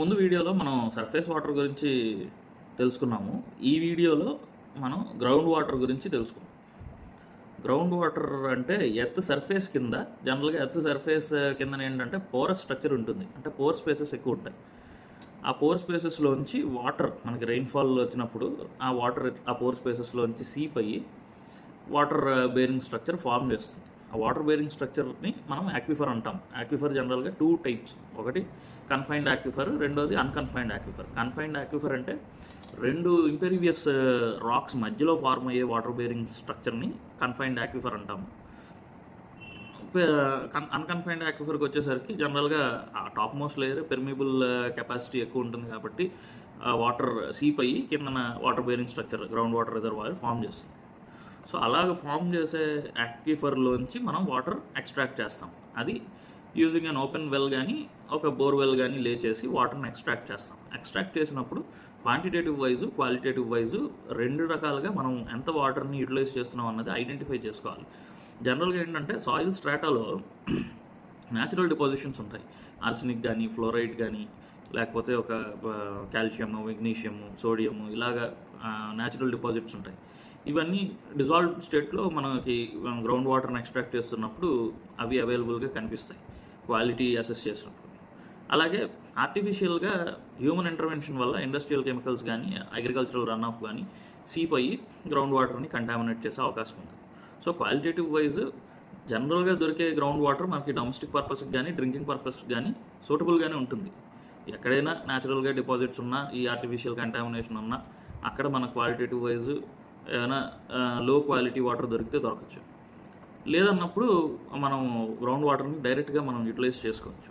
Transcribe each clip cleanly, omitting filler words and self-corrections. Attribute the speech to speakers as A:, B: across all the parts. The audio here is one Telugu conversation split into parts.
A: ముందు వీడియోలో మనం సర్ఫేస్ వాటర్ గురించి తెలుసుకున్నాము. ఈ వీడియోలో మనం గ్రౌండ్ వాటర్ గురించి తెలుసుకుందాం. గ్రౌండ్ వాటర్ అంటే ఎర్త్ సర్ఫేస్ కింద, జనరల్గా ఎర్త్ సర్ఫేస్ కింద ఏంటంటే పోరస్ స్ట్రక్చర్ ఉంటుంది, అంటే పోర్ స్పేసెస్ ఎక్కువ ఉంటాయి. ఆ పోర్ స్పేసెస్లోంచి వాటర్ మనకి రెయిన్ఫాల్ వచ్చినప్పుడు ఆ పోర్ స్పేసెస్లోంచి సీప్ అయ్యి వాటర్ బేరింగ్ స్ట్రక్చర్ ఫార్మ్ చేస్తుంది. ఆ వాటర్ బేరింగ్ స్ట్రక్చర్ని మనం యాక్విఫర్ అంటాం. యాక్విఫర్ జనరల్గా 2 టైప్స్, ఒకటి కన్ఫైన్డ్ యాక్విఫర్, రెండోది అన్కన్ఫైన్డ్ యాక్విఫర్. కన్ఫైన్డ్ యాక్విఫర్ అంటే 2 ఇంపెరివియస్ రాక్స్ మధ్యలో ఫార్మ్ అయ్యే వాటర్ బేరింగ్ స్ట్రక్చర్ని కన్ఫైన్డ్ యాక్విఫర్ అంటాము. అన్కన్ఫైన్డ్ యాక్విఫర్కి వచ్చేసరికి జనరల్గా ఆ top most layer permeable capacity ఎక్కువ ఉంటుంది కాబట్టి వాటర్ సీప్ అయ్యి కిందన water bearing structure ground water reservoir form చేస్తుంది. సో అలాగ ఫామ్ చేసే యాక్విఫర్లోంచి మనం వాటర్ ఎక్స్ట్రాక్ట్ చేస్తాం. అది యూజింగ్ అన్ ఓపెన్ వెల్ కానీ ఒక బోర్వెల్ కానీ లేచేసి వాటర్ని ఎక్స్ట్రాక్ట్ చేస్తాం. ఎక్స్ట్రాక్ట్ చేసినప్పుడు క్వాంటిటేటివ్ వైజు క్వాలిటేటివ్ వైజు 2 రకాలుగా మనం ఎంత వాటర్ని యూటిలైజ్ చేస్తున్నాం అన్నది ఐడెంటిఫై చేసుకోవాలి. జనరల్గా ఏంటంటే సాయిల్ స్ట్రాటాలో న్యాచురల్ డిపాజిషన్స్ ఉంటాయి. ఆర్సెనిక్ కానీ, ఫ్లోరైడ్ కానీ, లేకపోతే ఒక కాల్షియము, మెగ్నీషియము, సోడియము, ఇలాగా న్యాచురల్ డిపాజిట్స్ ఉంటాయి. ఇవన్నీ డిజాల్వ్డ్ స్టేట్లో మనకి గ్రౌండ్ వాటర్ని ఎక్స్ట్రాక్ట్ చేస్తున్నప్పుడు అవి అవైలబుల్గా కనిపిస్తాయి క్వాలిటీ అసెస్ చేసినప్పుడు. అలాగే ఆర్టిఫిషియల్గా హ్యూమన్ ఇంటర్వెన్షన్ వల్ల ఇండస్ట్రియల్ కెమికల్స్ కానీ, అగ్రికల్చరల్ రన్ ఆఫ్ కానీ సీప్ అయ్యి గ్రౌండ్ వాటర్ని కంటామినేట్ చేసే అవకాశం ఉంది. సో క్వాలిటేటివ్ వైజ్ జనరల్గా దొరికే గ్రౌండ్ వాటర్ మనకి డొమెస్టిక్ పర్పస్కి కానీ, డ్రింకింగ్ పర్పస్కి కానీ సూటబుల్గానే ఉంటుంది. ఎక్కడైనా న్యాచురల్గా డిపాజిట్స్ ఉన్నా, ఈ ఆర్టిఫిషియల్ కంటామినేషన్ ఉన్నా, అక్కడ మన క్వాలిటేటివ్ వైజ్ ఏమైనా లో క్వాలిటీ వాటర్ దొరికితే దొరకచ్చు. లేదన్నప్పుడు మనం గ్రౌండ్ వాటర్ని డైరెక్ట్గా మనం యూటిలైజ్ చేసుకోవచ్చు.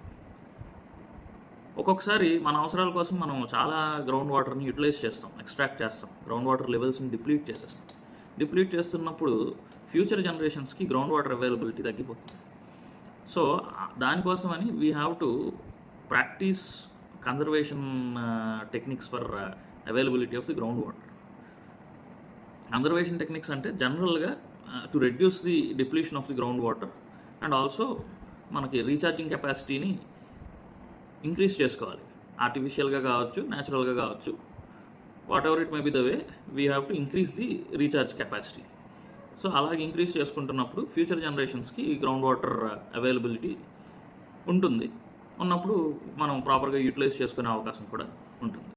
A: ఒక్కొక్కసారి మన అవసరాల కోసం మనం చాలా గ్రౌండ్ వాటర్ని యూటిలైజ్ చేస్తాం, ఎక్స్ట్రాక్ట్ చేస్తాం, గ్రౌండ్ వాటర్ లెవెల్స్ని డిప్లీట్ చేసేస్తాం. డిప్లీట్ చేస్తున్నప్పుడు ఫ్యూచర్ జనరేషన్స్కి గ్రౌండ్ వాటర్ అవైలబిలిటీ తగ్గిపోతుంది. సో దానికోసమని we have to practice conservation techniques for availability of the ground water. Conservation techniques అంటే జనరల్గా to reduce the depletion of the ground water and also మనకి రీఛార్జింగ్ కెపాసిటీని ఇంక్రీజ్ చేసుకోవాలి. ఆర్టిఫిషియల్గా కావచ్చు, న్యాచురల్గా కావచ్చు, what ever it may be the way, we have to increase the recharge capacity. So అలాగే ఇంక్రీజ్ చేసుకుంటున్నప్పుడు ఫ్యూచర్ జనరేషన్స్కి గ్రౌండ్ వాటర్ అవైలబిలిటీ ఉంటుంది. ఉన్నప్పుడు మనం ప్రాపర్గా యూటిలైజ్ చేసుకునే అవకాశం కూడా ఉంటుంది.